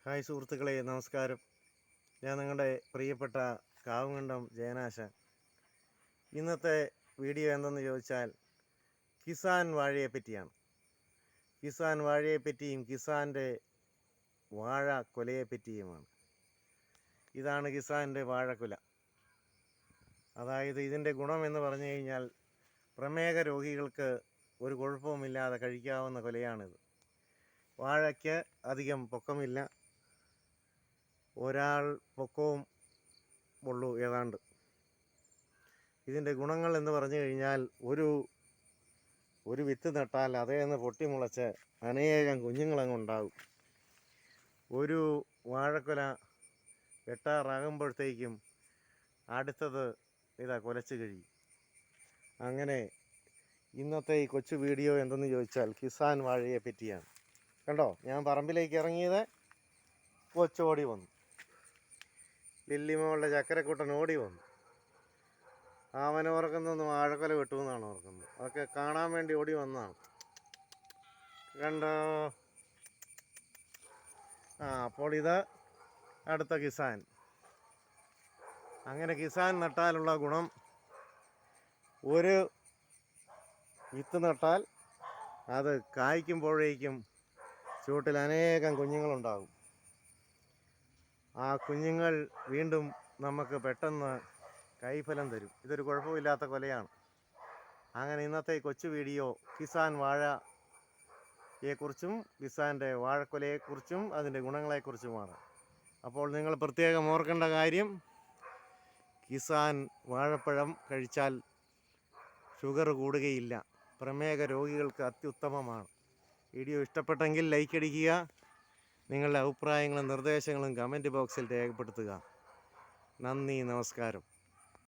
Hi സുഹൃത്തുക്കളെ, നമസ്കാരം. ഞാൻ നിങ്ങളുടെ പ്രിയപ്പെട്ട കാവുങ്കണ്ടം ജയനാശൻ. ഇന്നത്തെ വീഡിയോ എന്തെന്ന് ചോദിച്ചാൽ കിസാൻ വാഴയെ പറ്റിയാണ്. കിസാൻ വാഴയെ പറ്റിയും കിസാൻ്റെ വാഴ കൊലയെ പറ്റിയുമാണ്. ഇതാണ് കിസാൻ്റെ വാഴക്കുല. അതായത് ഇതിൻ്റെ ഗുണമെന്ന് പറഞ്ഞു കഴിഞ്ഞാൽ പ്രമേഹ രോഗികൾക്ക് ഒരു കുഴപ്പവുമില്ലാതെ കഴിക്കാവുന്ന കൊലയാണിത്. വാഴയ്ക്ക് അധികം പൊക്കമില്ല, ഒരാൾ പൊക്കവും ഉള്ളൂ ഏതാണ്ട്. ഇതിൻ്റെ ഗുണങ്ങൾ എന്ന് പറഞ്ഞു കഴിഞ്ഞാൽ ഒരു വിത്ത് നട്ടാൽ അതേന്ന് പൊട്ടിമുളച്ച് അനേകം കുഞ്ഞുങ്ങളങ്ങ് ഉണ്ടാകും. ഒരു വാഴക്കൊല വെട്ടാറാകുമ്പോഴത്തേക്കും അടുത്തത് കുലച്ച് കഴിയും. അങ്ങനെ ഇന്നത്തെ ഈ കൊച്ചു വീഡിയോ എന്തെന്ന് ചോദിച്ചാൽ കിസാൻ വാഴയെ പറ്റിയാണ്. കണ്ടോ, ഞാൻ പറമ്പിലേക്ക് ഇറങ്ങിയത് കൊച്ചോടി വന്നു. ലില്ലിമോളുടെ ചക്കരക്കുട്ടൻ ഓടി വന്നു. അവൻ ഓർക്കുന്നൊന്നും വാഴക്കൊല വെട്ടുമെന്നാണ് ഓർക്കുന്നത്. അതൊക്കെ കാണാൻ വേണ്ടി ഓടി വന്നതാണ്. കണ്ടോ? അപ്പോൾ ഇത് അടുത്ത കിസാൻ. അങ്ങനെ കിസാൻ നട്ടാലുള്ള ഗുണം, ഒരു വിത്ത് നട്ടാൽ അത് കായ്ക്കുമ്പോഴേക്കും ചുവട്ടിൽ അനേകം കുഞ്ഞുങ്ങളുണ്ടാകും. ആ കുഞ്ഞുങ്ങൾ വീണ്ടും നമുക്ക് പെട്ടെന്ന് കൈഫലം തരും. ഇതൊരു കുഴപ്പമില്ലാത്ത കൊലയാണ്. അങ്ങനെ ഇന്നത്തെ കൊച്ചു വീഡിയോ കിസാൻ വാഴയെക്കുറിച്ചും കിസാൻ്റെ വാഴക്കൊലയെക്കുറിച്ചും അതിൻ്റെ ഗുണങ്ങളെക്കുറിച്ചുമാണ്. അപ്പോൾ നിങ്ങൾ പ്രത്യേകം ഓർക്കേണ്ട കാര്യം, കിസാൻ വാഴപ്പഴം കഴിച്ചാൽ ഷുഗർ കൂടുകയില്ല. പ്രമേഹ രോഗികൾക്ക് അത്യുത്തമമാണ്. വീഡിയോ ഇഷ്ടപ്പെട്ടെങ്കിൽ ലൈക്ക് അടിക്കുക. നിങ്ങളുടെ അഭിപ്രായങ്ങളും നിർദ്ദേശങ്ങളും കമൻറ്റ് ബോക്സിൽ രേഖപ്പെടുത്തുക. നന്ദി, നമസ്കാരം.